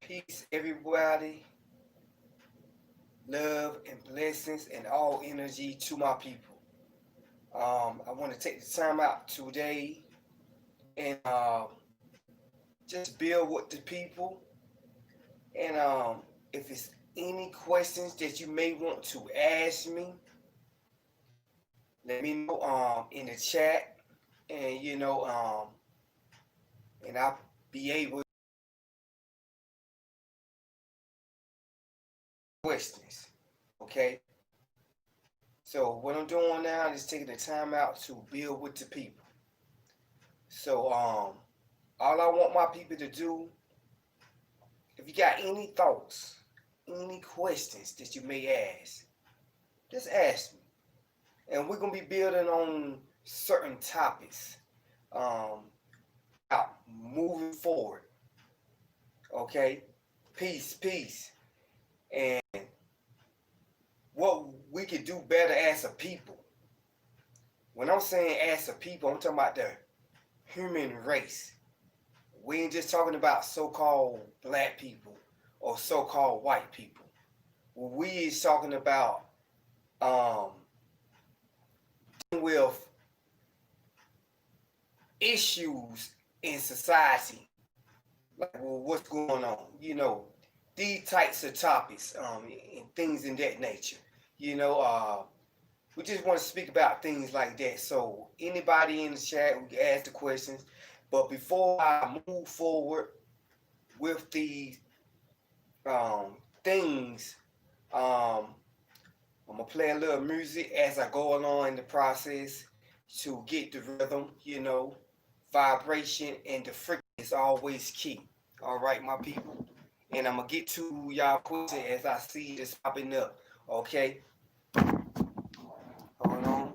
Peace, everybody. Love and blessings and all energy to my people. I want to take the time out today and just build with the people. And if it's any questions that you may want to ask me, let me know in the chat, and and I'll be able to questions. Okay. So what I'm doing now is taking the time out to build with the people. So all I want my people to do, if you got any thoughts, any questions that you may ask, just ask me. And we're gonna be building on certain topics. Um, out moving forward. Okay? Peace, peace. And what we could do better as a people. When I'm saying as a people, I'm talking about the human race. We ain't just talking about so-called black people or so-called white people. What we is talking about um, with issues in society, like well, what's going on, these types of topics, and things in that nature. You know, we just want to speak about things like that. So anybody in the chat, we can ask the questions. But before I move forward with these things, um, I'm gonna play a little music as I go along in the process to get the rhythm, vibration and the frequency is always key. All right, my people. And I'm gonna get to y'all question as I see this popping up. Okay, hold on.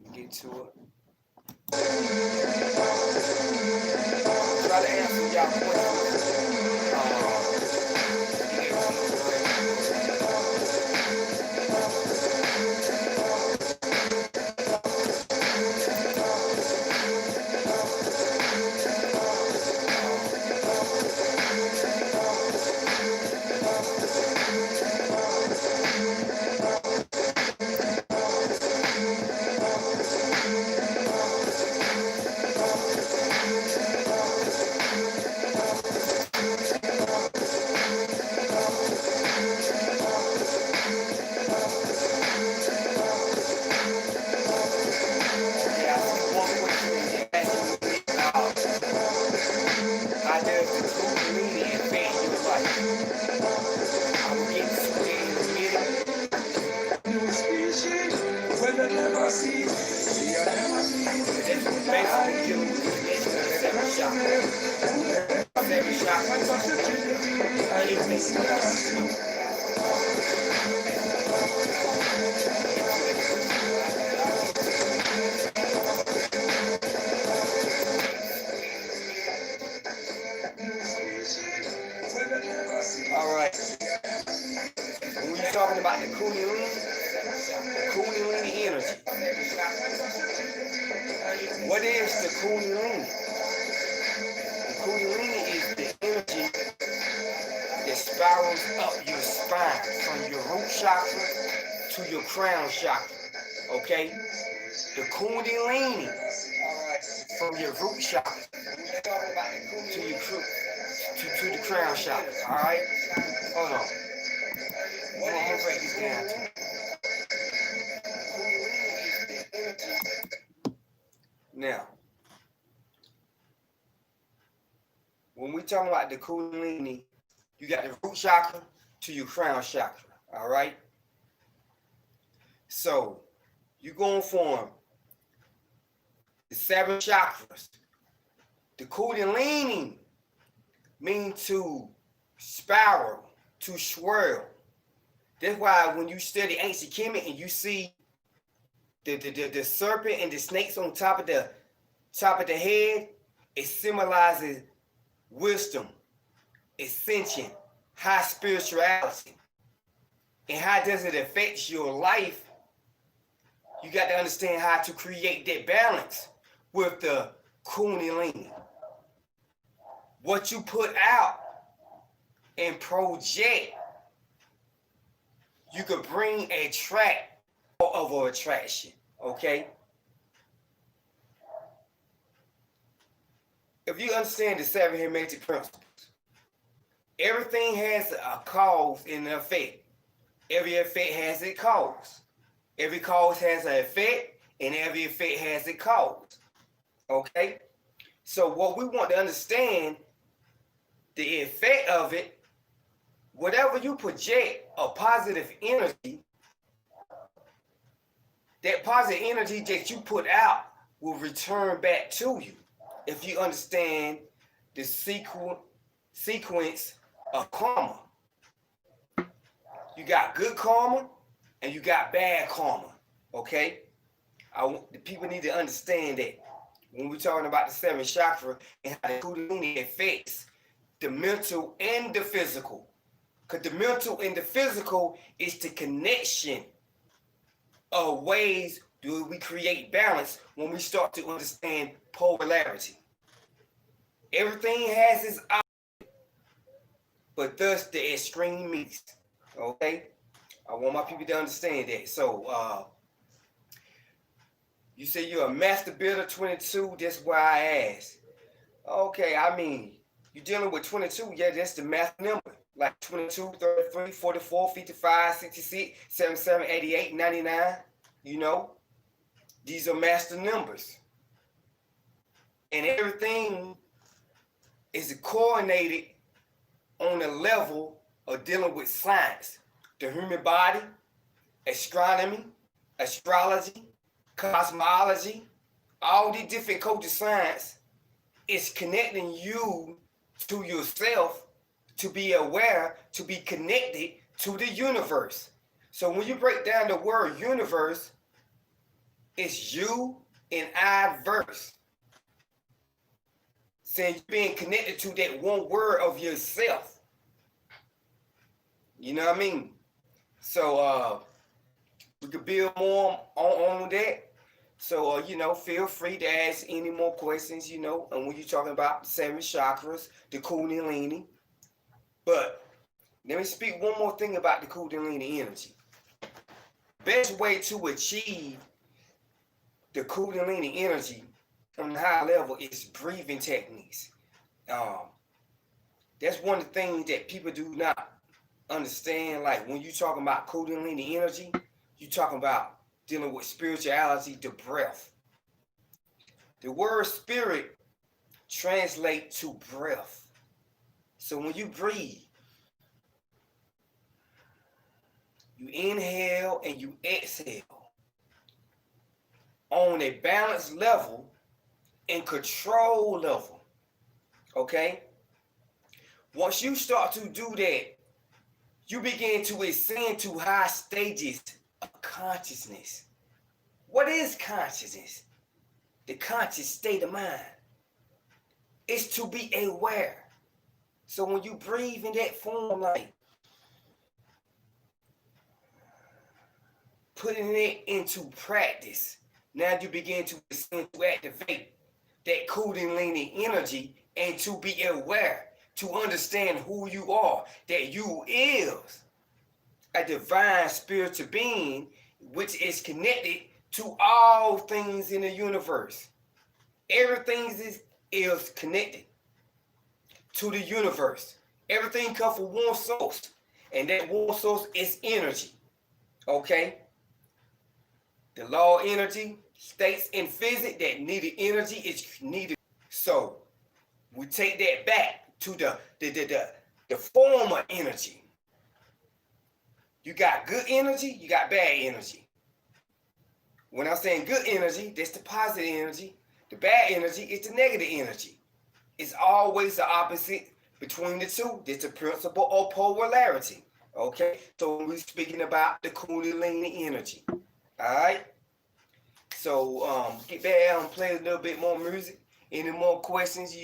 Let me get to it. Try to answer y'all questions. All right. When we're talking about the Kundalini energy. What is the Kundalini? The Kundalini is the energy that spirals up your spine from your root chakra to your crown chakra. Okay? The Kundalini from your root chakra to your to the crown chakra. All right? Hold on. I'm gonna break this down to you. Now, when we talking about the Kundalini, you got the root chakra to your crown chakra. All right. So you're going from the 7 chakras. The Kundalini means to spiral, to swirl. That's why when you study ancient Kemet and you see the serpent and the snakes on top of the head, it symbolizes wisdom, ascension, high spirituality. And how does it affect your life? You got to understand how to create that balance with the Kundalini. What you put out and project, you could bring a track of an attraction, okay? If you understand the 7 hermetic principles, everything has a cause and an effect. Every effect has a cause. Every cause has an effect, and every effect has a cause, okay? So what we want to understand, the effect of it, whatever you project a positive energy, that positive energy that you put out will return back to you if you understand the sequence of karma. You got good karma and you got bad karma, okay? The people need to understand that when we're talking about the 7 chakra and how the Kundalini affects the mental and the physical. Because the mental and the physical is the connection of ways do we create balance when we start to understand polarity. Everything has its opposite, but thus the extreme meets. Okay? I want my people to understand that. So, you say you're a master builder 22, that's why I asked. Okay, I mean, you're dealing with 22, yeah, that's the math number. Like 22, 33, 44, 55, 66, 77, 88, 99, you know? These are master numbers. And everything is coordinated on a level of dealing with science. The human body, astronomy, astrology, cosmology, all these different codes of science is connecting you to yourself to be aware, to be connected to the universe. So when you break down the word universe, it's you and I verse. Saying you're being connected to that one word of yourself. You know what I mean? So we could build more on that. So, feel free to ask any more questions, and when you're talking about the 7 chakras, the Kundalini. But let me speak one more thing about the Kundalini energy. Best way to achieve the Kundalini energy on the high level is breathing techniques. That's one of the things that people do not understand. Like when you're talking about Kundalini energy, you're talking about dealing with spirituality, the breath. The word spirit translates to breath. So when you breathe, you inhale and you exhale on a balanced level and control level. Okay? Once you start to do that, you begin to ascend to high stages of consciousness. What is consciousness? The conscious state of mind. It's to be aware. So when you breathe in that form, like putting it into practice, now you begin to activate that Kundalini energy and to be aware, to understand who you are, that you is a divine spiritual being which is connected to all things in the universe. Everything is connected to the universe. Everything comes from one source, and that one source is energy. Okay? The law of energy states in physics that needed energy is needed. So we take that back to the form of energy. You got good energy, you got bad energy. When I'm saying good energy, that's the positive energy. The bad energy is the negative energy. It's always the opposite between the two. That's the principle of polarity. Okay? So we're speaking about the Kundalini energy. Alright? So get back and play a little bit more music. Any more questions,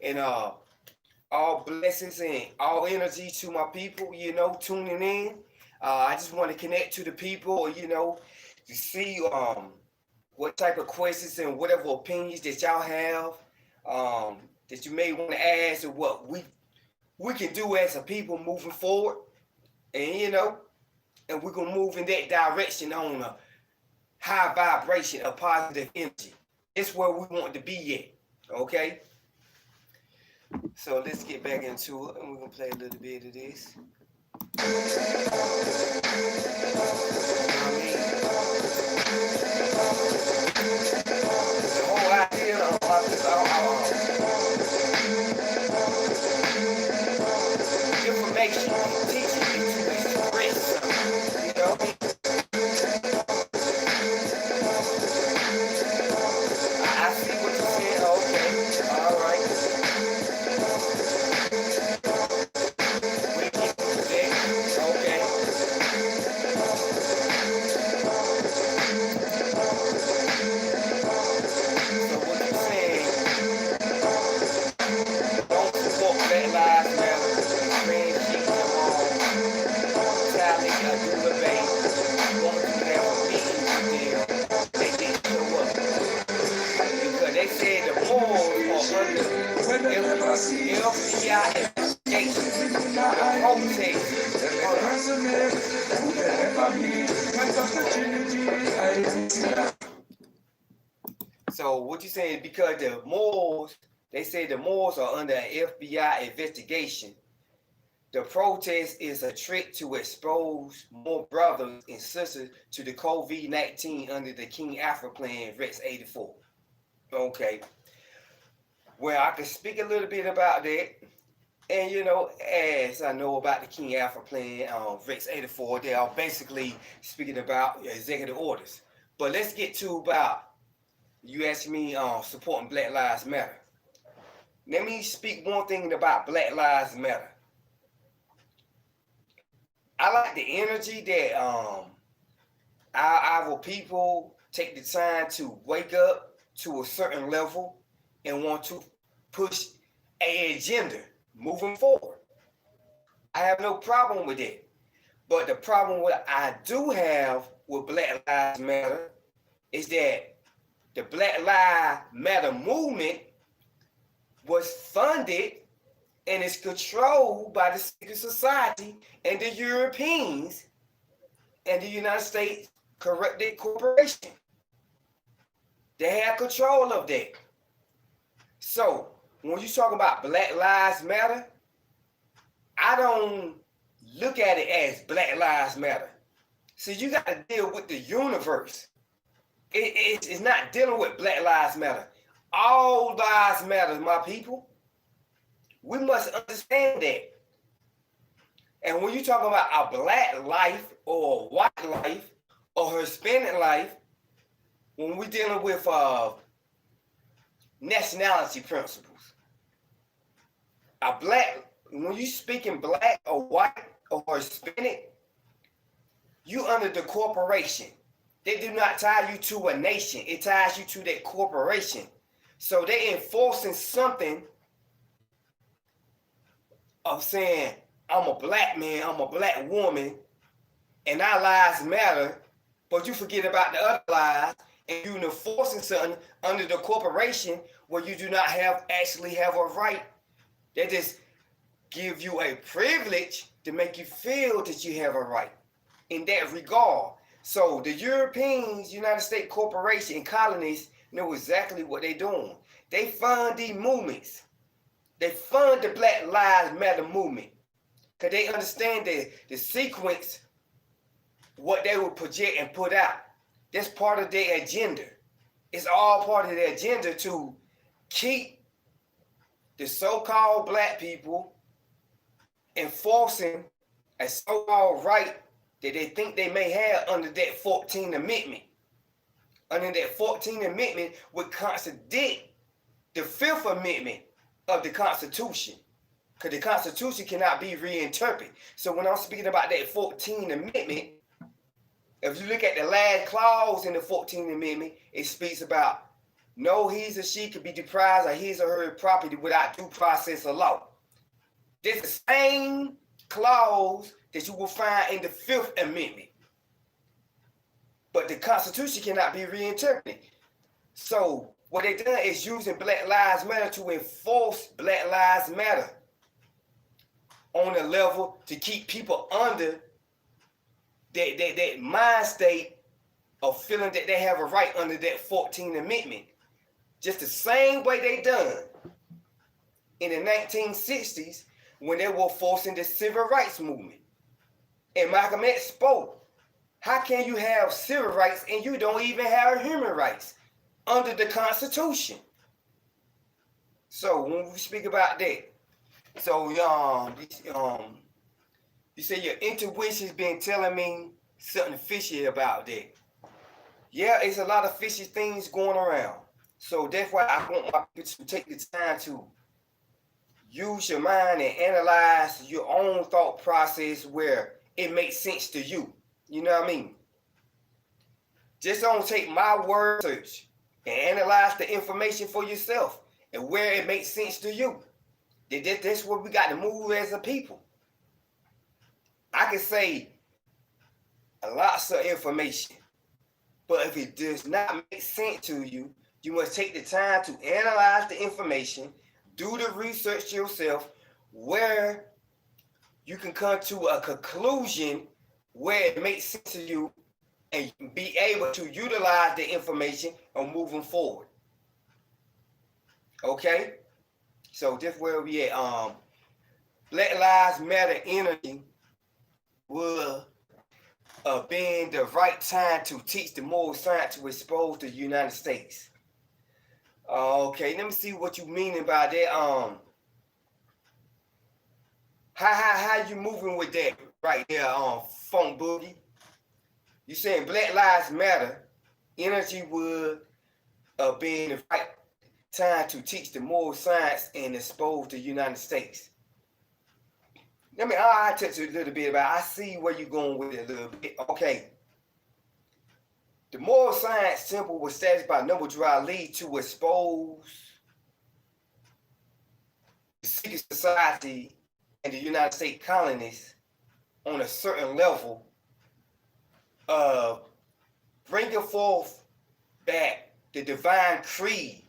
and all blessings and all energy to my people, tuning in. I just want to connect to the people, to see what type of questions and whatever opinions that y'all have, that you may want to ask, or what we we can do as a people moving forward. And and we're gonna move in that direction on a high vibration of positive energy. It's where we want to be at. Okay? So let's get back into it, and we're gonna play a little bit of this. You know what I mean? The whole idea of information, teaching you to express something. You know? I see what you said. Okay, all right. We get to that. Okay. So what you saying? Don't support Black Lives Matter, trans shit, talent, do the bank. Want to have a meeting with them. They didn't show up because they said the morals are under FBI investigation. So what you saying? Because the morals, they say the morals are under an FBI investigation. The protest is a trick to expose more brothers and sisters to the COVID-19 under the King Alpha Plan, Rex 84. Okay. Well, I can speak a little bit about that. And as I know about the King Alpha Plan, Rex 84, they are basically speaking about executive orders. But let's get to about, you asked me supporting Black Lives Matter. Let me speak one thing about Black Lives Matter. I like the energy that our people take the time to wake up to a certain level and want to push an agenda moving forward. I have no problem with it. But the problem what I do have with Black Lives Matter is that the Black Lives Matter movement was funded and is controlled by the secret society and the Europeans and the United States corrupted corporation. They have control of that. So when you talk about Black Lives Matter, I don't look at it as Black Lives Matter. So you got to deal with the universe. It's not dealing with Black Lives Matter. All lives matter, my people. We must understand that. And when you talk about a black life or a white life or Hispanic life, when we're dealing with nationality principles, when you speaking black or white or Hispanic, you under the corporation. They do not tie you to a nation. It ties you to that corporation. So they enforcing something of saying, I'm a black man, I'm a black woman, and our lives matter, but you forget about the other lives, and you're enforcing something under the corporation where you do not actually have a right. They just give you a privilege to make you feel that you have a right in that regard. So the Europeans, United States corporation, and colonies know exactly what they're doing. They fund these movements. They fund the Black Lives Matter movement because they understand the sequence, what they will project and put out. That's part of their agenda. It's all part of their agenda to keep the so-called black people enforcing a so-called right that they think they may have under that 14th Amendment. Under that 14th Amendment would contradict the 5th Amendment of the Constitution. Because the Constitution cannot be reinterpreted. So when I'm speaking about that 14th Amendment, if you look at the last clause in the 14th Amendment, it speaks about no he or she could be deprived of his or her property without due process of law. This is the same clause that you will find in the 5th Amendment. But the Constitution cannot be reinterpreted. So what they done is using Black Lives Matter to enforce Black Lives Matter. on a level to keep people under that mind state of feeling that they have a right under that 14th Amendment. Just the same way they done in the 1960s when they were forcing the civil rights movement. And Malcolm X spoke, how can you have civil rights and you don't even have human rights under the Constitution? So when we speak about that, so you say your intuition's been telling me something fishy about that. Yeah, it's a lot of fishy things going around. So that's why I want my people to take the time to use your mind and analyze your own thought process where it makes sense to you. You know what I mean? Just don't take my word search and analyze the information for yourself and where it makes sense to you. That's where we got to move as a people. I can say lots of information, but if it does not make sense to you, you must take the time to analyze the information, do the research yourself, where you can come to a conclusion where it makes sense to you and be able to utilize the information on moving forward. Okay? So this where we at. Black Lives Matter energy will being the right time to teach the moral science to expose the United States. Okay, let me see what you mean by that. How you moving with that right there, Funk Boogie? You saying Black Lives Matter energy would be in the right time to teach the moral science and expose the United States. I touch a little bit about. I see where you're going with it a little bit. Okay. The moral science temple was established by Noble Drew Ali to expose the secret society and the United States colonists on a certain level of bringing forth back the divine creed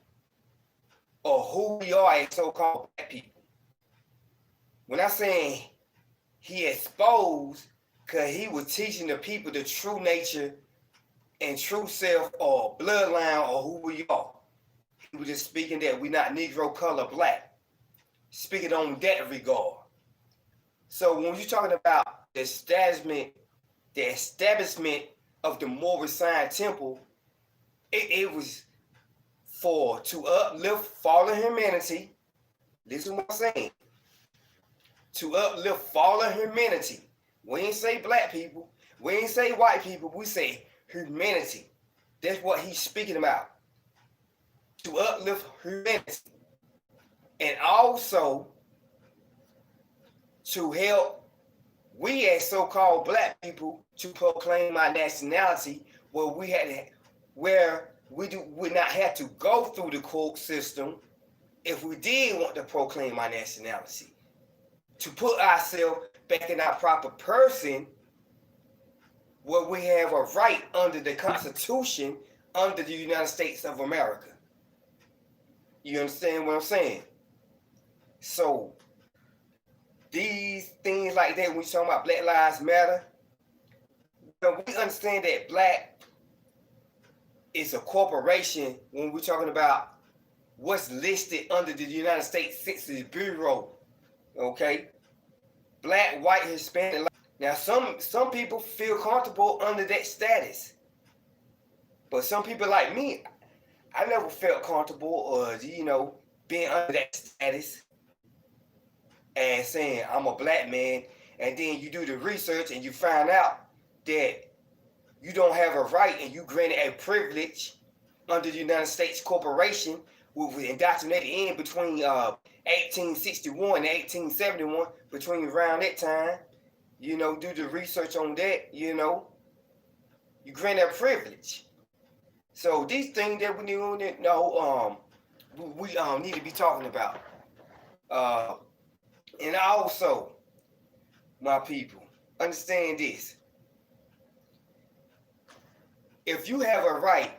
of who we are as so-called black people. When I'm saying he exposed, because he was teaching the people the true nature and true self or bloodline or who we are. He was just speaking that we're not Negro, color, black. Speaking on that regard. So when you're talking about the establishment of the Moral Science Temple, it was to uplift fallen humanity. Listen to what I'm saying. To uplift fallen humanity. We ain't say black people. We ain't say white people. We say humanity. That's what he's speaking about. To uplift humanity. And also to help we as so-called black people to proclaim our nationality where we would not have to go through the court system if we did want to proclaim our nationality. To put ourselves back in our proper person where we have a right under the Constitution under the United States of America. You understand what I'm saying? So these things like that, when you're talking about Black Lives Matter, we understand that black is a corporation when we're talking about what's listed under the United States Census Bureau. Okay? Black, white, Hispanic. Now some people feel comfortable under that status. But some people like me, I never felt comfortable or being under that status and saying I'm a black man, and then you do the research and you find out that you don't have a right and you granted a privilege under the United States Corporation, which was indoctrinated in between 1861 and 1871, between around that time, do the research on that, you grant that privilege. So these things that we need to know, we need to be talking about. And also, my people, understand this. If you have a right,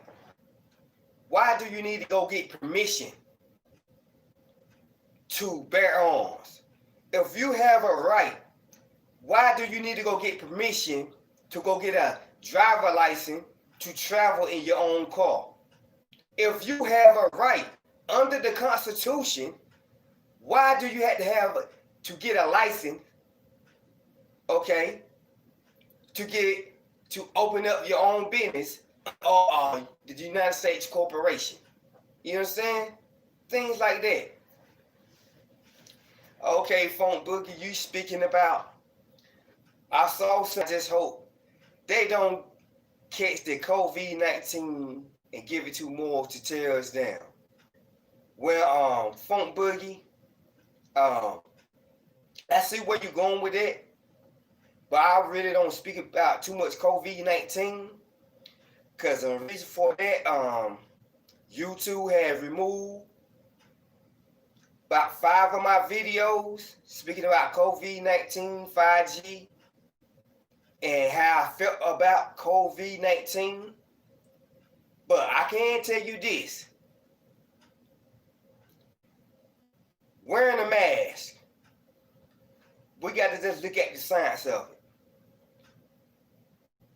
why do you need to go get permission to bear arms? if you have a right, why do you need to go get permission to go get a driver license to travel in your own car? If you have a right under the Constitution, why do you have to get a license, okay, to open up your own business or the United States corporation? You understand? Things like that. Okay, Funk Boogie, you speaking about, I just hope they don't catch the COVID-19 and give it to more to tear us down. Well, Funk Boogie, I see where you're going with it, but I really don't speak about too much COVID-19, because the reason for that, YouTube has removed about 5 of my videos speaking about COVID-19, 5G, and how I felt about COVID-19. But I can tell you this. Wearing a mask, we got to just look at the science of it.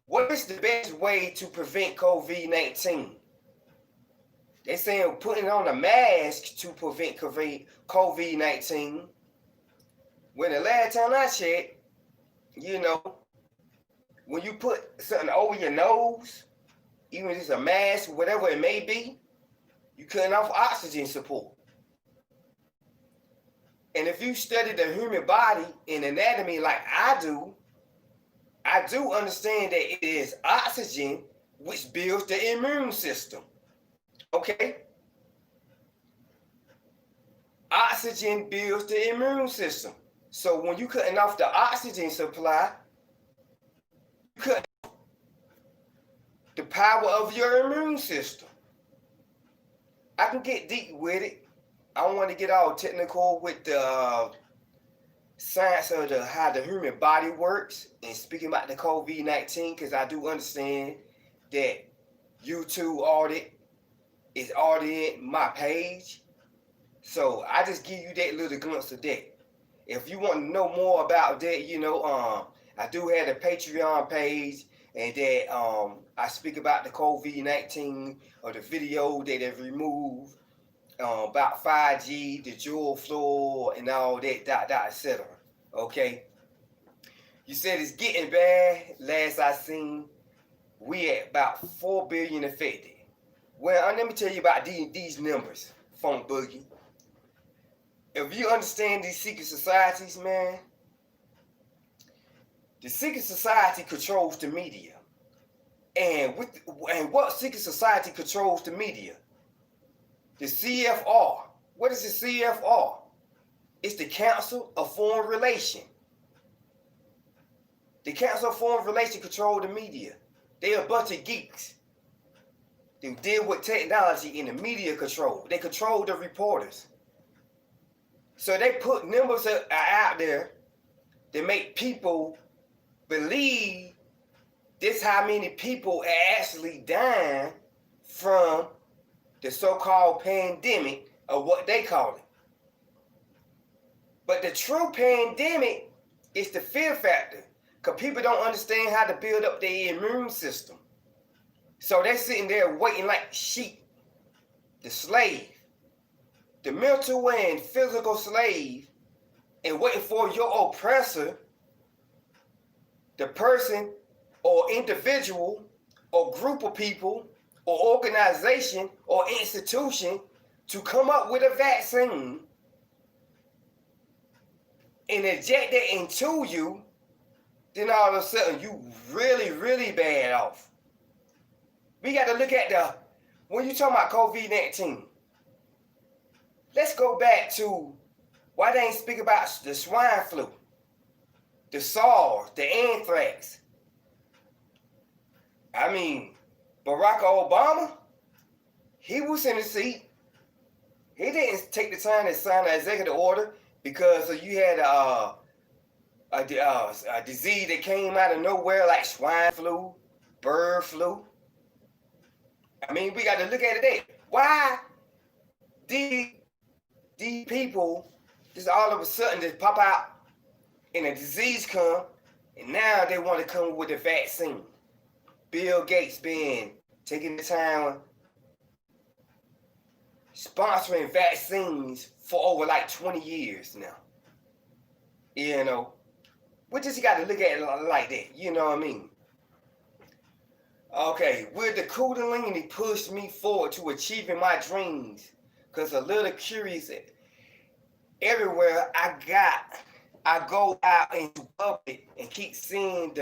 What is the best way to prevent COVID-19? They saying putting on a mask to prevent COVID-19. When the last time I checked, you know, when you put something over your nose, even if it's a mask, whatever it may be, you're cutting off oxygen support. And if you study the human body and anatomy like I do understand that it is oxygen which builds the immune system. Okay? Oxygen builds the immune system. So when you're cutting off the oxygen supply, you cut the power of your immune system. I can get deep with it. I don't want to get all technical with the science of how the human body works and speaking about the COVID-19, because I do understand that YouTube audit is auditing my page. So I just give you that little glimpse of that. If you want to know more about that, you know, I do have a Patreon page, and that I speak about the COVID-19 or the video that they've removed about 5G, the dual floor, and all that, etc. Okay? You said it's getting bad. Last I seen, we at about 4 billion affected. Well, let me tell you about these numbers, Funk Boogie. If you understand these secret societies, man, the secret society controls the media. And what secret society controls the media? The CFR. What is the CFR? It's the Council of Foreign Relations. The Council of Foreign Relations control the media. They're a bunch of geeks. They deal with technology and the media control. They control the reporters. So they put numbers out there that make people believe this how many people are actually dying from the so-called pandemic, or what they call it. But the true pandemic is the fear factor, because people don't understand how to build up their immune system. So they're sitting there waiting like sheep, the slave, the mental and physical slave, and waiting for your oppressor, the person or individual or group of people or organization or institution to come up with a vaccine and inject that into you, then all of a sudden you really, really bad off. We got to look at when you talk about COVID-19, let's go back to why they ain't speak about the swine flu, the SARS, the anthrax. I mean, Barack Obama, he was in the seat. He didn't take the time to sign an executive order because you had a disease that came out of nowhere like swine flu, bird flu. I mean, we got to look at it there. Why did these people Just all of a sudden just pop out and a disease come, and now they want to come with a vaccine. Bill Gates been taking the time sponsoring vaccines for over like 20 years now. You know, we just got to look at it like that. You know what I mean? Okay, will the Kundalini push me forward to achieving my dreams? Because a little curious, everywhere I go out into public and keep seeing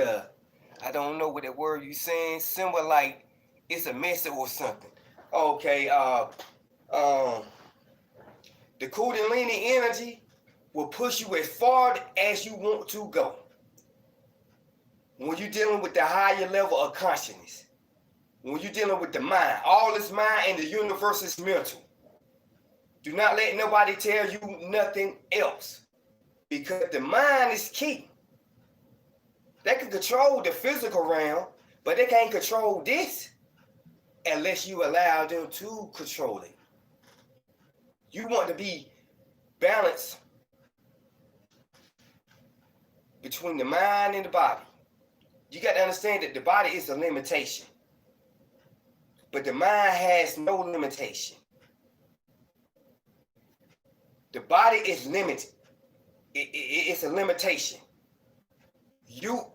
I don't know what that word you saying, symbol like it's a message or something. Okay, the Kundalini energy will push you as far as you want to go. When you're dealing with the higher level of consciousness, when you're dealing with the mind, all is mind and the universe is mental. Do not let nobody tell you nothing else, because the mind is key. They can control the physical realm, but they can't control this unless you allow them to control it. You want to be balanced between the mind and the body. You got to understand that the body is a limitation, but the mind has no limitation. The body is limited. It's a limitation. You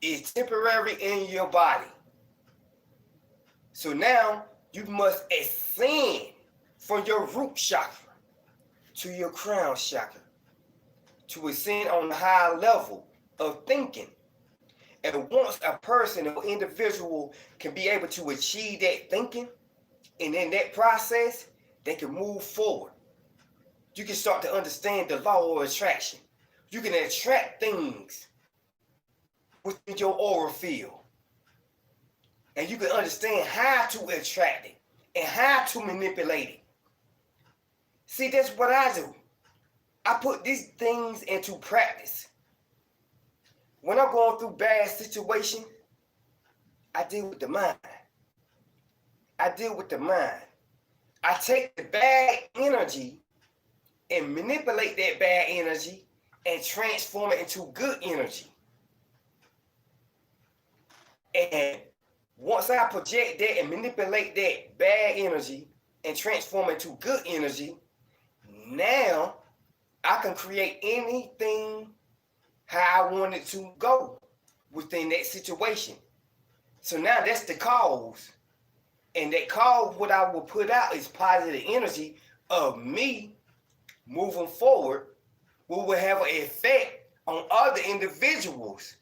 is temporary in your body. So now you must ascend from your root chakra to your crown chakra to ascend on a high level of thinking. And once a person or individual can be able to achieve that thinking, and in that process, they can move forward. You can start to understand the law of attraction. You can attract things within your aura field. And you can understand how to attract it and how to manipulate it. See, that's what I do. I put these things into practice. When I'm going through bad situations, I deal with the mind. I deal with the mind. I take the bad energy and manipulate that bad energy and transform it into good energy. And once I project that and manipulate that bad energy and transform it into good energy, now I can create anything how I want it to go within that situation. So now that's the cause. And that cause, what I will put out is positive energy of me moving forward, we will have an effect on other individuals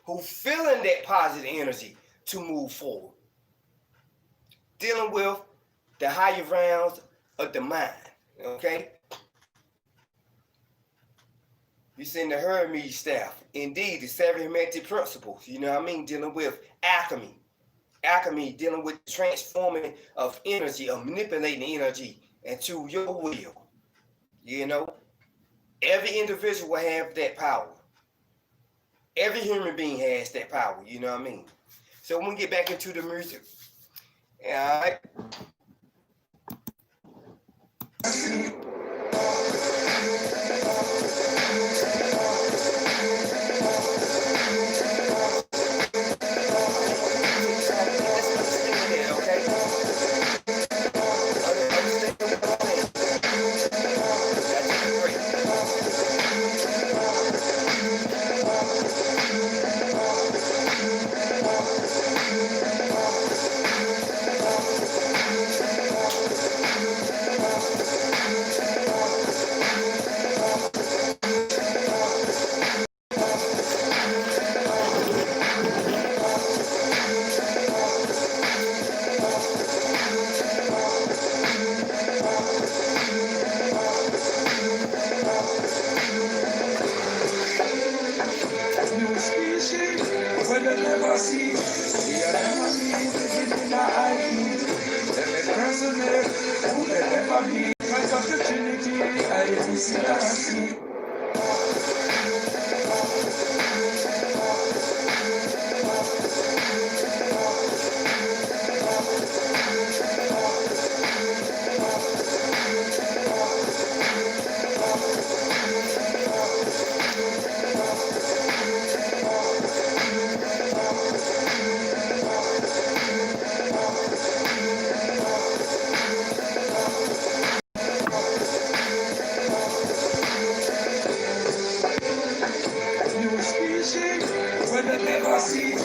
who feeling that positive energy to move forward. Dealing with the higher rounds of the mind, okay? You seen the Hermes staff. Indeed, the 7 hermetic principles, you know what I mean? Dealing with alchemy. Alchemy, dealing with transforming of energy, of manipulating energy into your will. You know? Every individual will have that power. Every human being has that power, you know what I mean? So when we get back into the music, all right?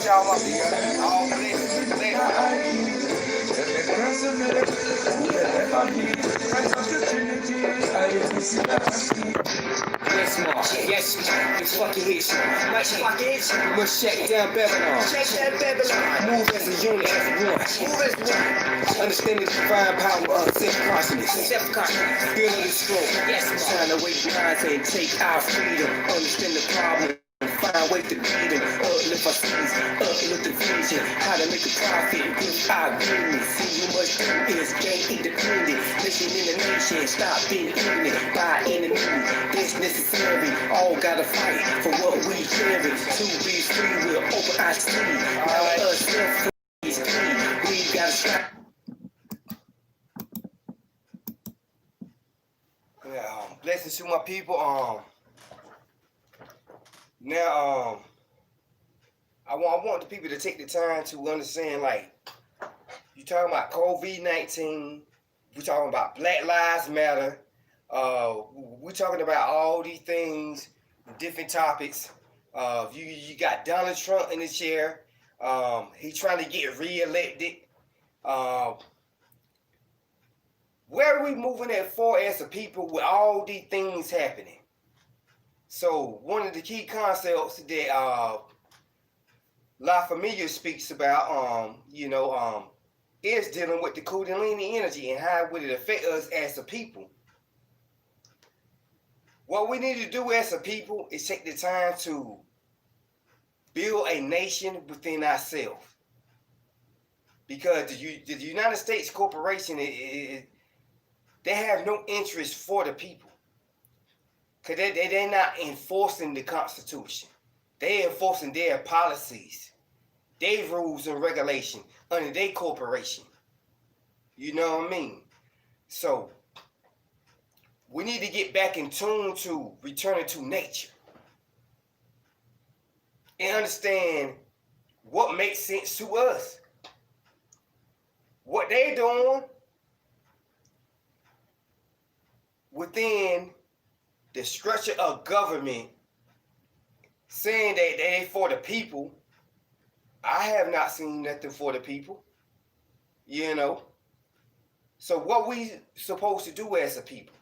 y'all, my people. All blessings. Yes, Mark. Yes, Mark. It's fucking hits. Like fucking hits. We must check down Babylon. Check that Babylon. Move as a unit, as one. Move as one. Understand the divine power of self-consciousness. Self-consciousness. Feel the stroke. Yes, Mark. Trying to wake minds and take our freedom. Understand the problem. Find way to beat them, uplift our seas, uplift the vision, how to make a profit with our agreement. See, you must do is gain independent, nation in the nation, stop being ignorant by enemy. That's necessary, all gotta fight for what we carry. To be free, we'll open our sleeve. Now us self is clean, we gotta stop. Yeah, blessings to my people. Now, I want the people to take the time to understand, like, you talking about COVID-19, we talking about Black Lives Matter, we talking about all these things, different topics. You got Donald Trump in the chair. He trying to get reelected. Where are we moving at for as a people with all these things happening? So one of the key concepts that La Familia speaks about, is dealing with the Kundalini energy and how would it affect us as a people. What we need to do as a people is take the time to build a nation within ourselves. Because the United States corporation, they have no interest for the people. Because they're not enforcing the Constitution. They're enforcing their policies, their rules and regulations under their corporation. You know what I mean? So, we need to get back in tune to returning to nature. And understand what makes sense to us. What they're doing within the structure of government, saying that they for the people, I have not seen nothing for the people. So what we supposed to do as a people?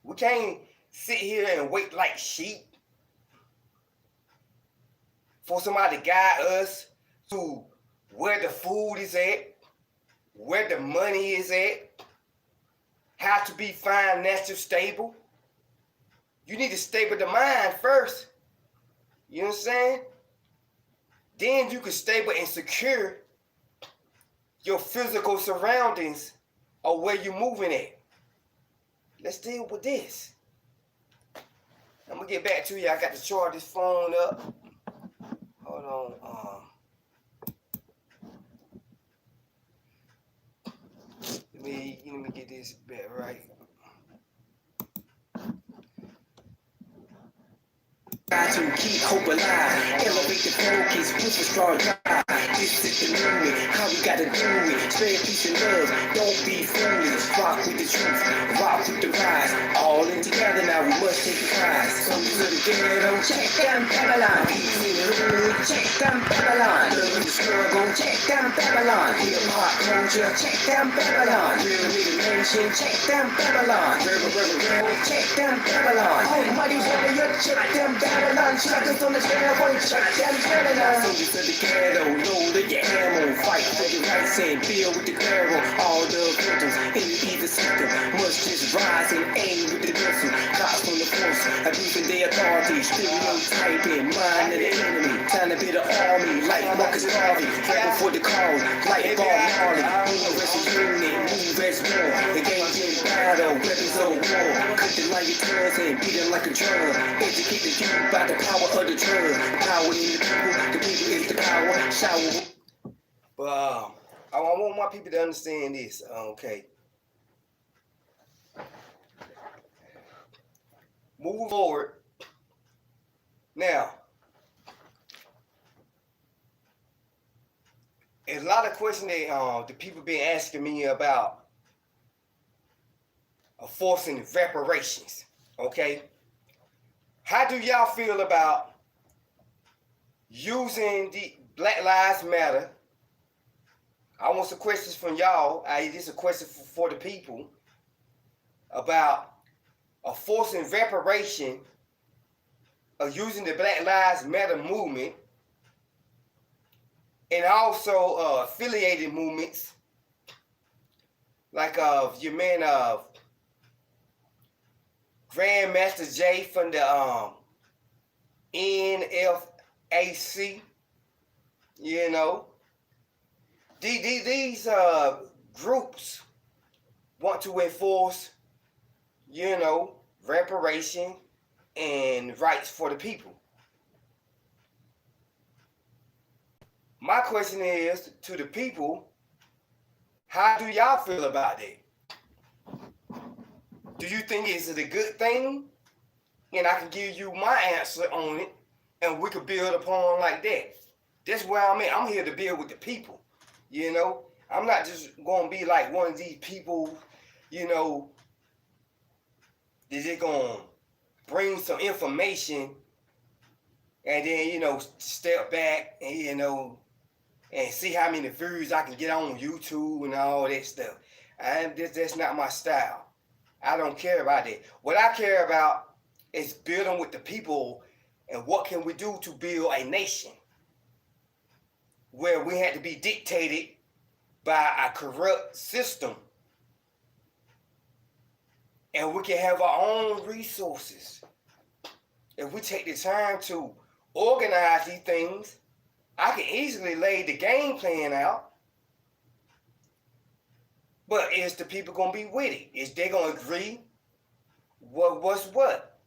We can't sit here and wait like sheep for somebody to guide us to where the food is at, where the money is at, how to be financially stable. You need to stable the mind first. You know what I'm saying? Then you can stable and secure your physical surroundings of where you're moving at. Let's deal with this. I'm gonna get back to you. I got to charge this phone up. Hold on. Let me get this bit right. To keep hope alive, elevate the focus with a strong drive. This is the movement, how we gotta do it. Spread peace and love, don't be foolish. Rock with the truth, rock with the rise. All in together now, we must take the prize. Soldiers of the ghetto, check down Babylon. Peace in the hood, check down Babylon. Love in the struggle, check down Babylon. Hip hop culture, check down Babylon. Real nigga nation, check down Babylon. Rebel, check down Babylon. Almighty warrior, check down Babylon. Shackles on the stairway, check down Babylon. Soldiers of the ghetto, load up your ammo. Fight for the rights and build with the barrel. All the victims in either sector must just rise and aim with the missile. Cops on the force, abusing their authority. Stereotyping, mind of the enemy. Time to build an army like Marcus Garvey. Rebel for the cause, like Bob Marley. Move as a unit, move as one. Engage in battle, weapons of war. Cut the line your tongues and beat them like a drum. Educate the youth by the power of the drug. Power in the people is the power. Shower. But I want my people to understand this, okay? Moving forward. Now, a lot of questions that the people been asking me about forcing reparations, okay? How do y'all feel about using the Black Lives Matter. I want some questions from y'all. This is a question for the people about a forcing reparation of using the Black Lives Matter movement and also affiliated movements like your man Grandmaster Jay from the NFAC, you know. These groups want to enforce, you know, reparation and rights for the people. My question is to the people, how do y'all feel about that? Do you think it's a good thing? And I can give you my answer on it, and we could build upon like that. That's where I'm at. I'm here to build with the people, you know. I'm not just going to be like one of these people, you know, that they're going to bring some information and then, you know, step back and, you know, and see how many views I can get on YouTube and all that stuff. That's not my style. I don't care about that. What I care about is building with the people and what can we do to build a nation where we had to be dictated by a corrupt system and we can have our own resources. If we take the time to organize these things, I can easily lay the game plan out. But is the people going to be with it? Is they going to agree what's what?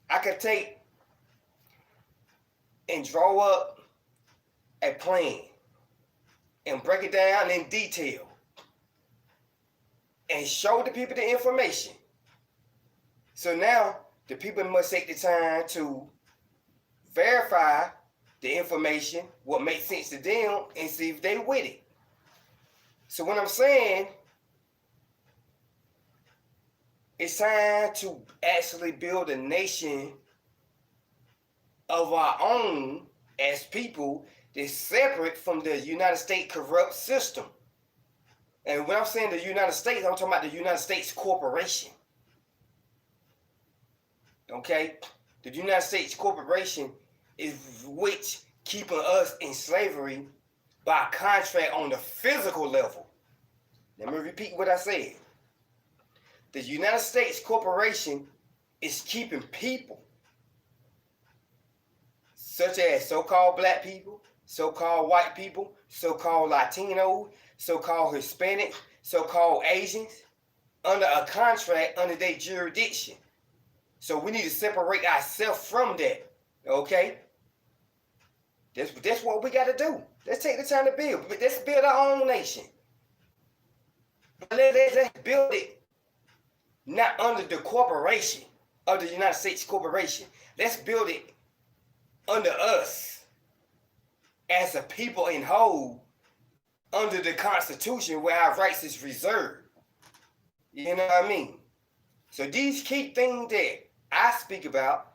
I could take and draw up a plan and break it down in detail and show the people the information. So now the people must take the time to verify the information, what makes sense to them, and see if they with it. So what I'm saying, it's time to actually build a nation of our own as people that's separate from the United States corrupt system. And when I'm saying the United States, I'm talking about the United States corporation. Okay? The United States corporation is which keeping us in slavery by contract on the physical level. Let me repeat what I said. The United States corporation is keeping people, such as so-called black people, so-called white people, so-called Latino, so-called Hispanic, so-called Asians, under a contract under their jurisdiction. So we need to separate ourselves from that, okay? That's what we got to do. Let's take the time to build. Let's build our own nation. But let's build it not under the corporation of the United States corporation. Let's build it under us as a people in whole, under the Constitution where our rights is reserved. You know what I mean? So these key things that I speak about.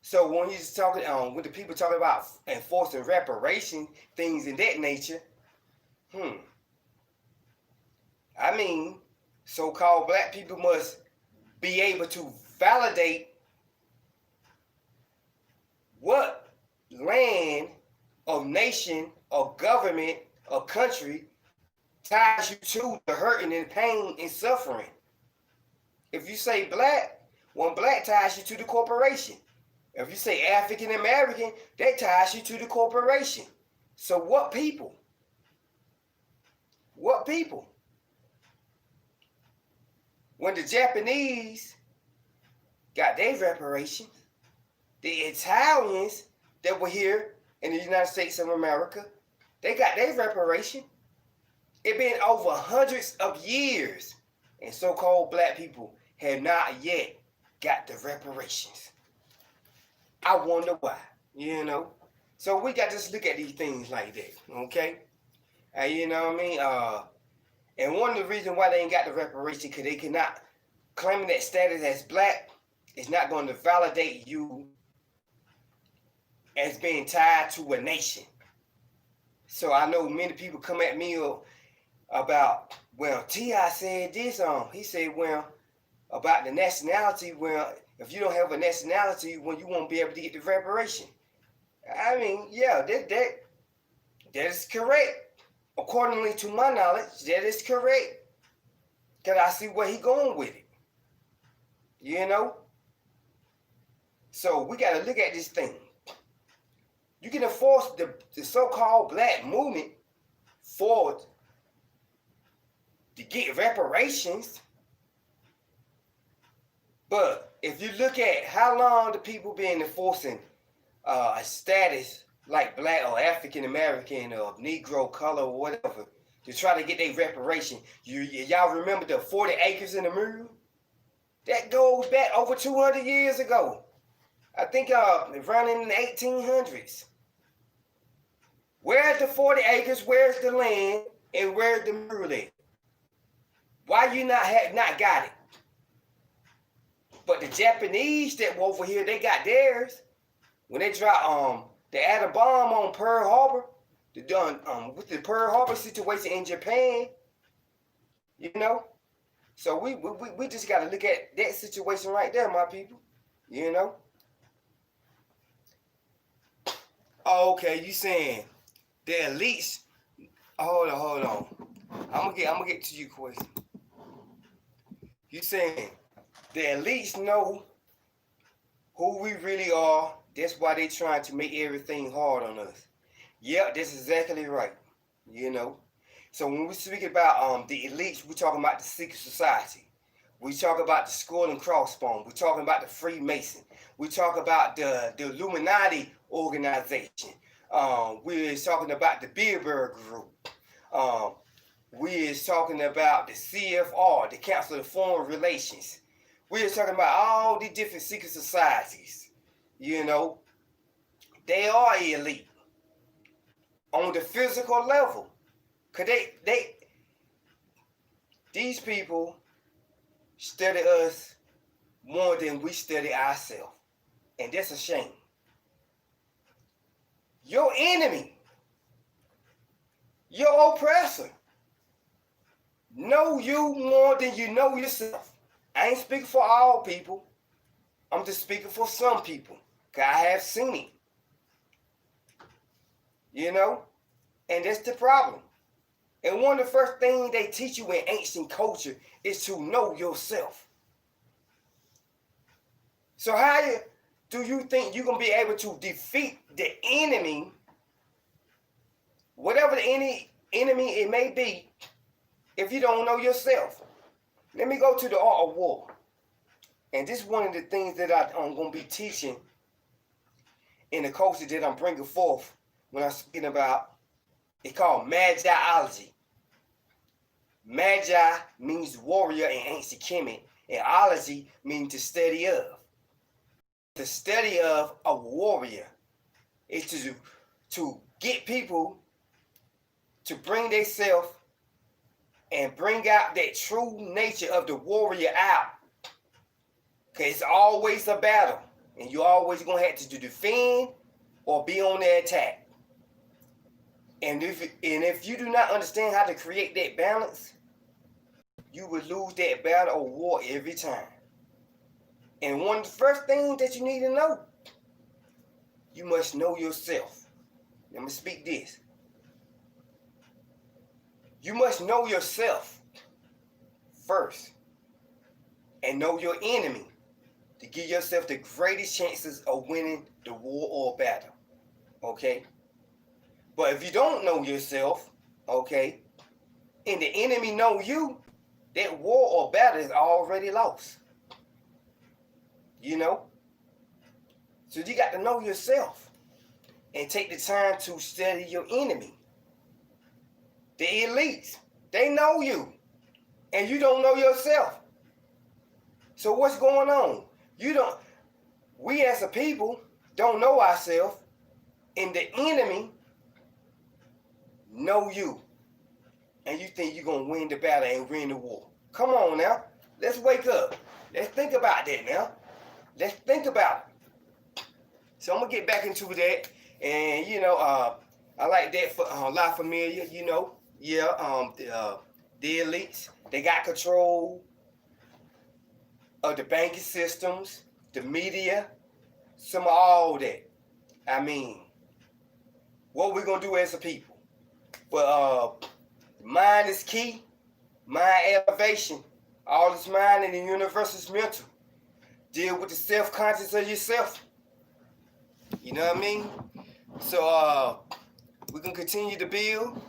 So when he's talking, when the people talk about enforcing reparation, things in that nature, I mean, so-called black people must be able to validate what land or nation or government or country ties you to the hurting and pain and suffering. If you say black, one black ties you to the corporation. If you say African American, that ties you to the corporation. So what people? What people? When the Japanese got their reparations, the Italians that were here in the United States of America, they got their reparation. It been over hundreds of years, and so-called black people have not yet got the reparations. I wonder why, you know? So we got to just look at these things like that, okay? And you know what I mean? And one of the reasons why they ain't got the reparation, because they cannot claim that status as black is not going to validate you as being tied to a nation. So I know many people come at me about, well, T.I. said this, he said, well, about the nationality, well, if you don't have a nationality, well, you won't be able to get the reparation. I mean, yeah, that is correct. Accordingly to my knowledge, that is correct. Because I see where he going with it. You know? So we got to look at this thing. You can enforce the so-called black movement forward to get reparations. But if you look at how long the people been enforcing a status like black or African American or Negro color or whatever to try to get their reparation, y'all remember the 40 acres in the mule? That goes back over 200 years ago. I think around in the 1800s. Where's the 40 acres? Where's the land? And where's the mule at? Why you not got it? But the Japanese that were over here, they got theirs. When they dropped they had a bomb on Pearl Harbor, with the Pearl Harbor situation in Japan, you know. So we just got to look at that situation right there, my people. You know. Oh, okay, you saying the elites? Hold on. I'm gonna get to your question. You saying the elites know who we really are? That's why they trying to make everything hard on us. Yep, that's exactly right. You know. So when we speak about the elites, we're talking about the secret society. We talk about the skull and crossbones. We're talking about the Freemason. We talk about the Illuminati organization. We're talking about the Bilderberg group. We're talking about the CFR, the Council of Foreign Relations. We're talking about all the different secret societies. You know, they are elite on the physical level. Cause these people study us more than we study ourselves. And that's a shame. Your enemy, your oppressor, know you more than you know yourself. I ain't speaking for all people. I'm just speaking for some people. Cause I have seen it. You know? And that's the problem. And one of the first things they teach you in ancient culture is to know yourself. So how do you think you're going to be able to defeat the enemy, whatever the enemy it may be, if you don't know yourself? Let me go to the art of war. And this is one of the things that I'm going to be teaching in the culture that I'm bringing forth when I'm speaking about. It's called Magiology. Magi means warrior in ancient Kemet, and ology means to study of. The study of a warrior is to get people to bring themselves and bring out that true nature of the warrior out. Because it's always a battle, and you're always going to have to defend or be on the attack. And if you do not understand how to create that balance, you will lose that battle or war every time. And one of the first things that you need to know, you must know yourself. Let me speak this. You must know yourself first and know your enemy to give yourself the greatest chances of winning the war or battle. Okay? But if you don't know yourself, okay, and the enemy know you, that war or battle is already lost. You know? So you got to know yourself and take the time to study your enemy. The elites, they know you, and you don't know yourself. So what's going on? We as a people don't know ourselves, and the enemy know you. And you think you're going to win the battle and win the war. Come on now. Let's wake up. Let's think about that now. Let's think about it. So I'm gonna get back into that, and I like that for La Familia. The elites, they got control of the banking systems, the media, some of all that. I mean, what we gonna do as a people? But mind is key. Mind elevation. All this mind in the universe is mental. Deal with the self-conscious of yourself. You know what I mean? So we can continue to build.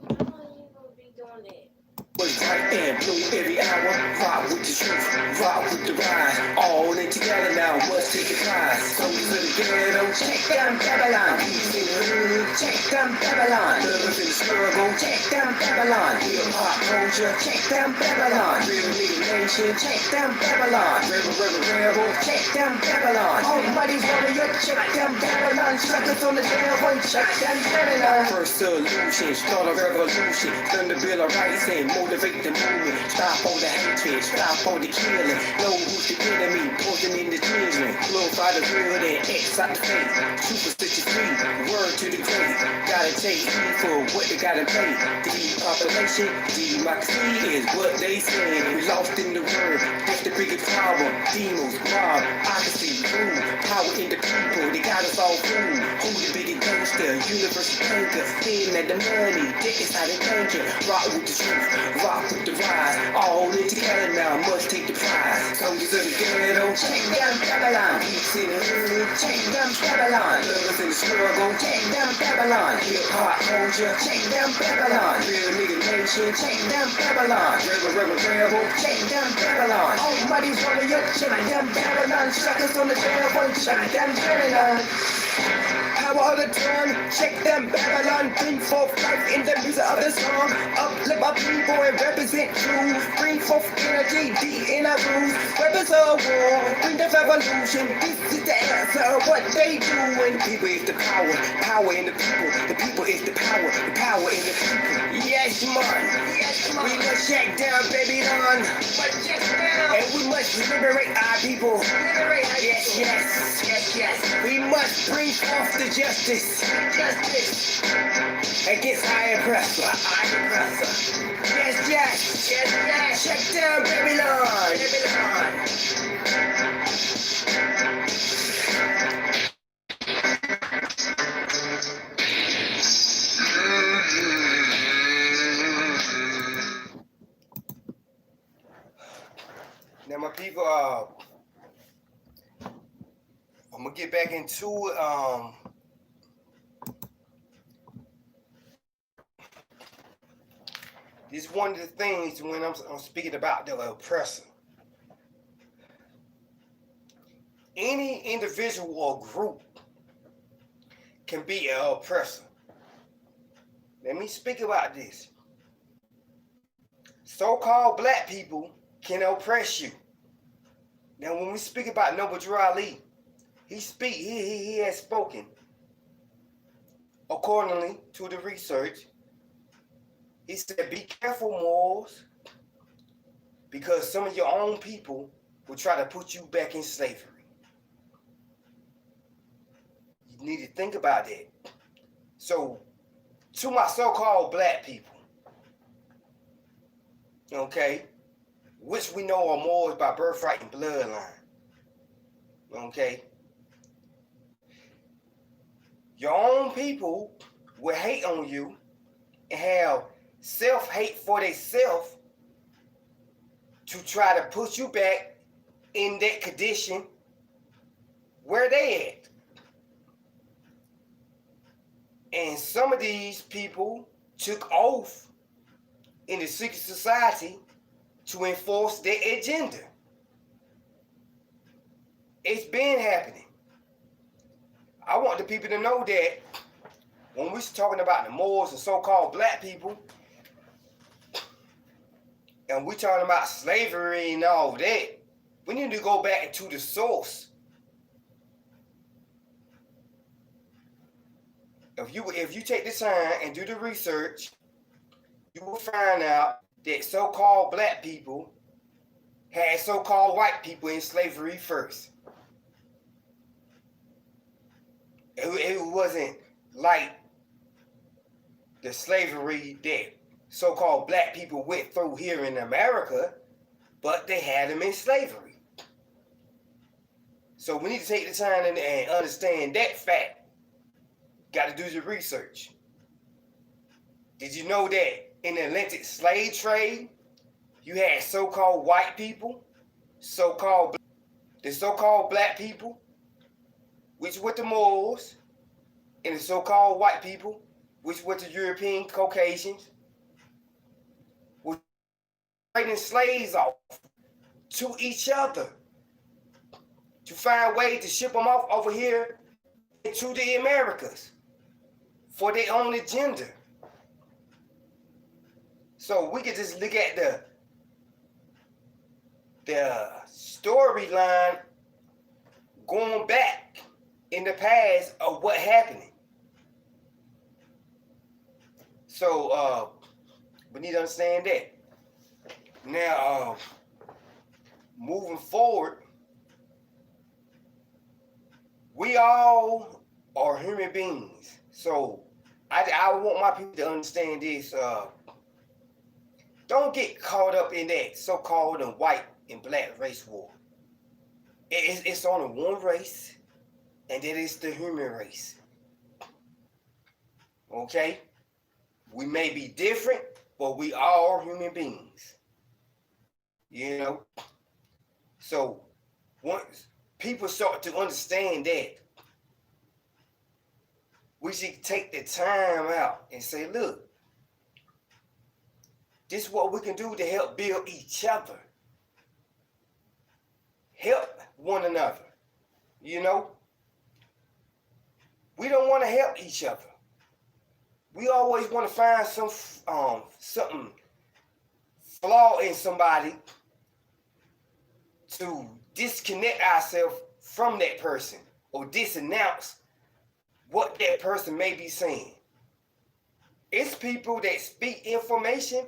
How long you gonna be doing that? Right and blue every hour, rock with the truth, rock with the rise, all in together now, must take the prize. Soldiers of the ghetto, check down Babylon. Peace in the hood, check down Babylon. Lovers in the struggle, check down Babylon. Hip hop culture, check down Babylon. Real nigga nation, check down Babylon. Rebel, check down Babylon. Almighty's warrior, check down Babylon. Suckers on the devil, check down Babylon. First solution, start a revolution, turn the bill of rights and motivate the movement. Stop all the hatred, stop all the killing. Know who's the enemy, poisoning the children. Glorify the real and X out the fake. Superstitious free, word to the great. Gotta take heed for what they gotta pay. Depopulation, democracy is what they say. We lost in the world, that's the biggest problem. Demons, mob, ocracy, rule, power in the people. They got us all fooled. Who the biggest gangster, universal tanker, hitting at the money, dick inside the danger. Rock with the truth, rock with the rise, all in together now, must take the prize. Soldiers of the ghetto, check down Babylon. Peace in the hood, check down Babylon. Lovers in the struggle, check down Babylon. Hip hop culture, check down Babylon. Real nigga nation, check down Babylon. Rebel, check down Babylon. Almighty's warrior, check down Babylon. Suckers on the devil, check down Babylon. Power of the drum, check them Babylon. Bring forth life in the music of the song. Uplift my people and represent truth. Bring forth energy, deep in our roots. Weapons of war, bring the revolution. This is the answer of what they doing. People is the power, power in the people is the power in the people. Yes, man. We must check down Babylon. And we must liberate our people. Yes. We must bring forth the justice against our oppressor. Yes. Check down Babylon. Now, my people, I'm gonna get back into it. This is one of the things when I'm speaking about the oppressor. Any individual or group can be an oppressor. Let me speak about this. So-called black people can oppress you. Now, when we speak about Noble Drew Ali, he has spoken accordingly to the research. He said, be careful, Moors, because some of your own people will try to put you back in slavery. You need to think about that. So, to my so-called black people, okay, which we know are Moors by birthright and bloodline, okay, your own people will hate on you and have self-hate for themselves to try to put you back in that condition where they at. And some of these people took oath in the secret society to enforce their agenda. It's been happening. I want the people to know that when we're talking about the Moors and so-called black people, and we're talking about slavery and all that, we need to go back to the source. If you take the time and do the research, you will find out that so-called black people had so-called white people in slavery first. It wasn't like the slavery that so-called black people went through here in America, but they had them in slavery. So we need to take the time and understand that fact. Got to do your research. Did you know that in the Atlantic slave trade, you had so-called white people, the so-called black people, which were the Moors, and the so-called white people, which were the European Caucasians, were trading slaves off to each other to find ways to ship them off over here to the Americas for their own agenda. So we could just look at the storyline going back in the past of what happened. So we need to understand that. Now, moving forward, we all are human beings. So I want my people to understand this. Don't get caught up in that so-called white and black race war. It's only one race, and that is the human race. Okay? We may be different, but we all are human beings. You know? So once people start to understand that, we should take the time out and say, look, this is what we can do to help build each other. Help one another. You know? We don't want to help each other. We always want to find something flaw in somebody to disconnect ourselves from that person or disenounce what that person may be saying. It's people that speak information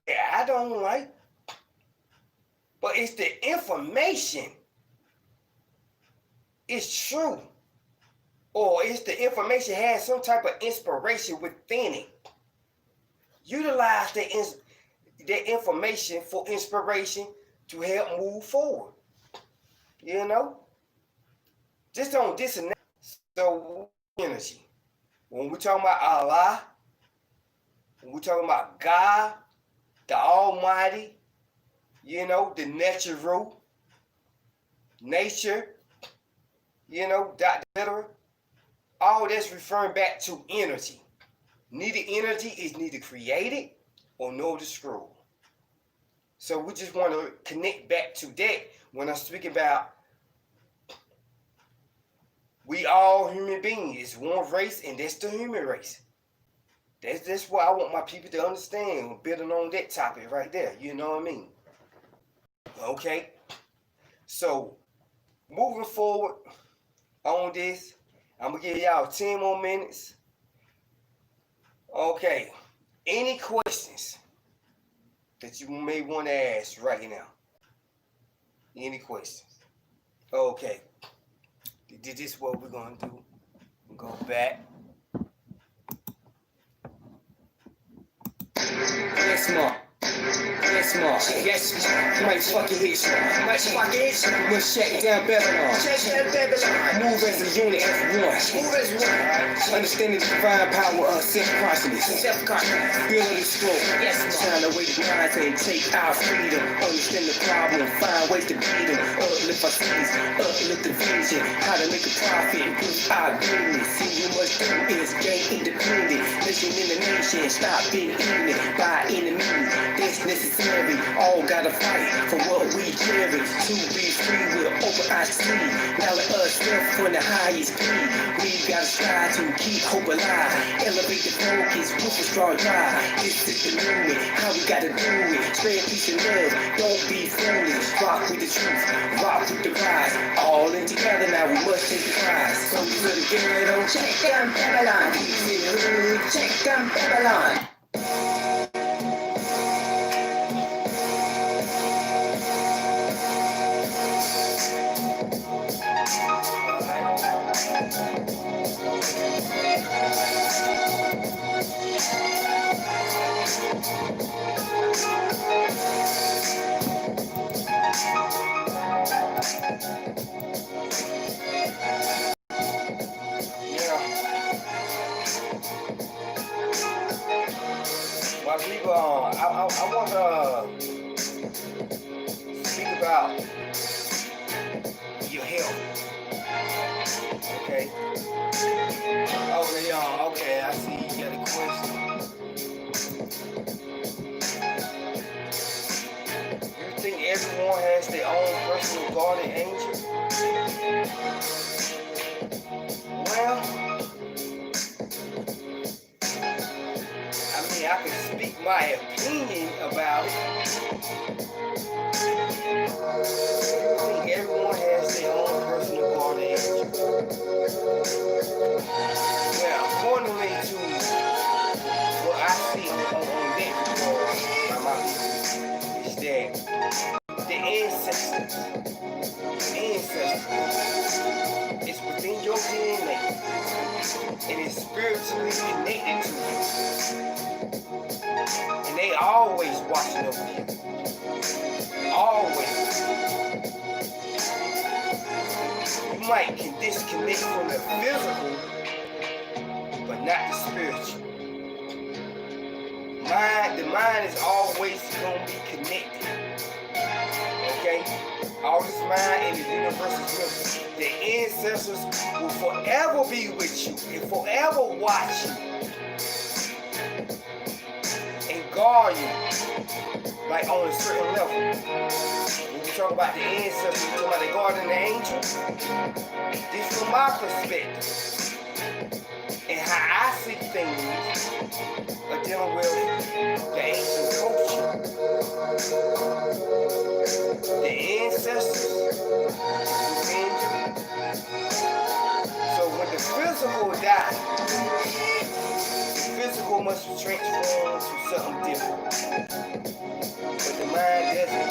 that I don't like, but it's the information. It's true. Or it's the information has some type of inspiration within it. Utilize that information for inspiration to help move forward. You know? Just don't disconnect. So, energy. When we're talking about Allah, when we're talking about God, the Almighty, you know, the natural, nature, you know, etc. All that's referring back to energy. Neither energy is neither created or nor destroyed. So we just want to connect back to that when I'm speaking about we all human beings. It's one race, and that's the human race. That's what I want my people to understand, building on that topic right there. You know what I mean? Okay? So, moving forward on this, I'm going to give y'all 10 more minutes. Okay. Any questions that you may want to ask right now? Any questions? Okay. This is what we're going to do. Go back. Yes, Mark. Yes, Mark. Yes, Mark. Might fucking hit you. Might fucking hit you. We'll shut down Babylon. Shut down Babylon. Move as a unit, as one. Move as one. Understanding the divine power of self-consciousness. Self-consciousness. Build a scroll. Yes, Mark. Trying to wake minds and take our freedom. Understand the problem. Find ways to beat them. Uplift our cities. Uplift the vision. How to make a profit. Improve our business. See, you must do is gain independent. Listen in the nation. Stop being ignorant by enemies. That's necessary. All gotta fight for what we carry. To be free, we'll open our sleeve. Now let us live for the highest plea. We gotta strive to keep hope alive. Elevate the focus, push the straw dry. This is the movement, how we gotta do it. Spread peace and love, don't be foolish. Rock with the truth, rock with the rise. All in together now, we must take the prize. So we to the ghetto, check down Babylon. Peace in the hood, check down Babylon. want to speak about your health. Okay. Okay, I see you got a question. You think everyone has their own personal guardian angel? Well, I mean, I can speak my opinion about it. I think everyone has their own personal guardian angel. Well, accordingly to what I see on that report by my people, is that the ancestors is within your DNA and is spiritually connected to you. And they always watching over you. Always. You might can disconnect from the physical, but not the spiritual. The mind is always going to be connected. Okay? All this mind and the universe is with you. The ancestors will forever be with you and forever watch you and guard you, like on a certain level. When we talk about the ancestors, we talk about the guardian angel. This is from my perspective and how I see things dealing with the ancient culture. The ancestors within you. So when the physical dies, the physical must transform to something different. But the mind doesn't.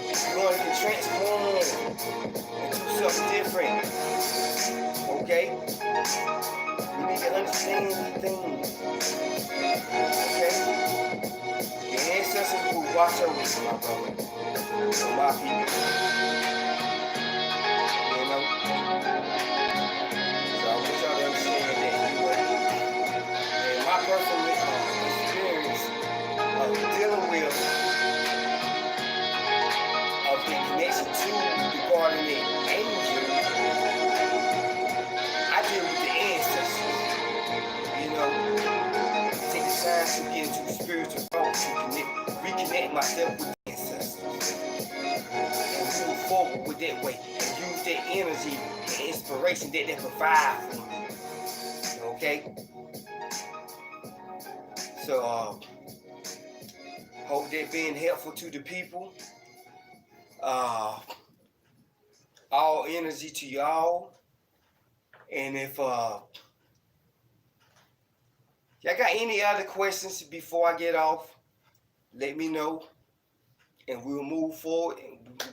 You're going to transform into something different. Okay? We need to understand these things. Okay? Your ancestors will watch over you, my brother. My people. You know? So I want y'all to understand that. And my personal experience of dealing with the connection to the guardian angel, I deal with the ancestors. You know? Take the time to get into the spiritual realm to reconnect myself with the ancestors. And move forward with that way. And use that energy and inspiration that they provide for me. Okay? So, hope that being helpful to the people. All energy to y'all. And if y'all got any other questions before I get off, let me know. And we'll move forward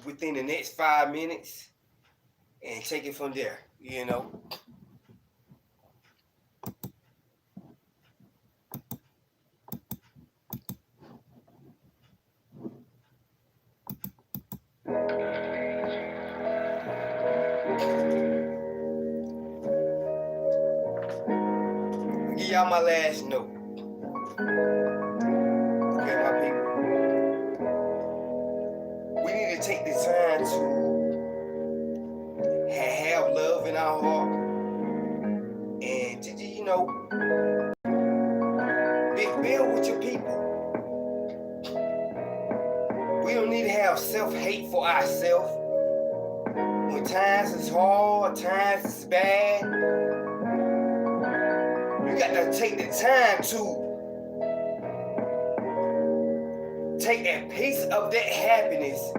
within the next 5 minutes and take it from there, you know. Give y'all my last note. Okay, my people. We need to take the time to have love in our heart and to, you know, build with your people. We don't need to have self-hate for ourselves. When times is hard, times is bad, you got to take the time to take a piece of that happiness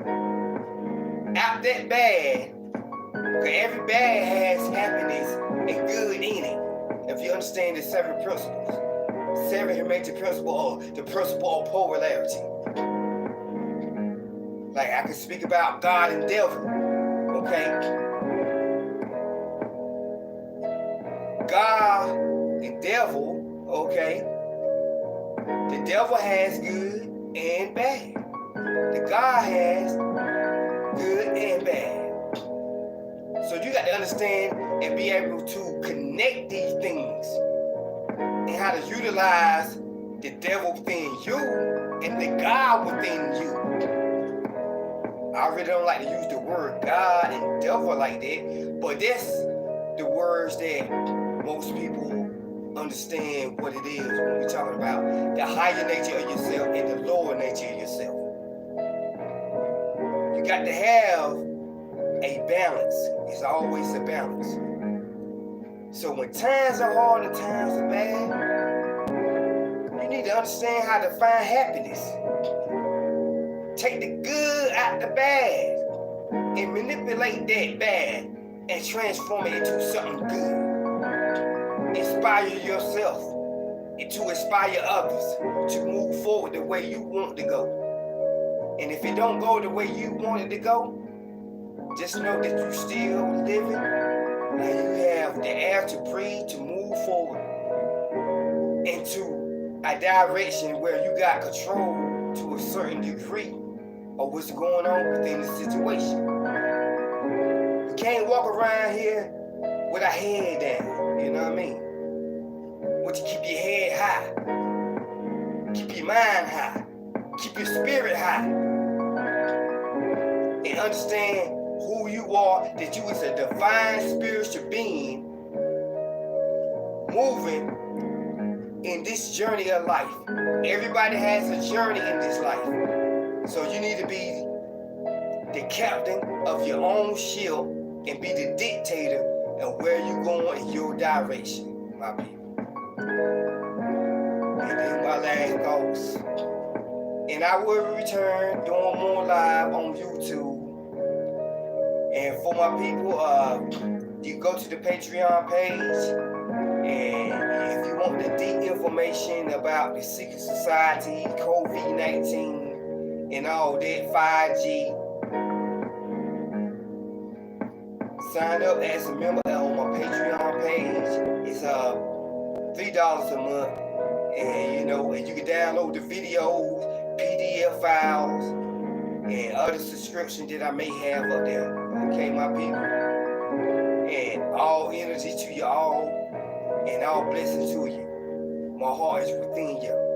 out that bad. Because every bad has happiness and good in it. If you understand the 7 principles. 7 major principles, or the principle of polarity. Like I can speak about God and devil. Okay? God and devil, okay? The devil has good and bad. The God has good and bad. So you got to understand and be able to connect these things and how to utilize the devil within you and the God within you. I really don't like to use the word God and devil like that, but that's the words that most people understand what it is when we're talking about the higher nature of yourself and the lower nature of yourself. You got to have a balance. It's always a balance. So when times are hard and times are bad, you need to understand how to find happiness. Take the good out the bad and manipulate that bad and transform it into something good. Inspire yourself and to inspire others to move forward the way you want to go. And if it don't go the way you want it to go, just know that you're still living and you have the air to breathe to move forward into a direction where you got control to a certain degree of what's going on within the situation. You can't walk around here with a head down, you know what I mean? But you keep your head high, keep your mind high, keep your spirit high, and understand who you are, that you is a divine spiritual being moving in this journey of life. Everybody has a journey in this life. So you need to be the captain of your own ship and be the dictator of where you're going in your direction, my people. And then my last thoughts. And I will return doing more live on YouTube. And for my people, you can go to the Patreon page. And if you want the deep information about the secret society, COVID-19, and all that 5G, sign up as a member on my Patreon page. It's $3 a month, and and you can download the videos, PDF files, and other subscriptions that I may have up there. Okay, my people, and all energy to you all, and all blessings to you. My heart is within you.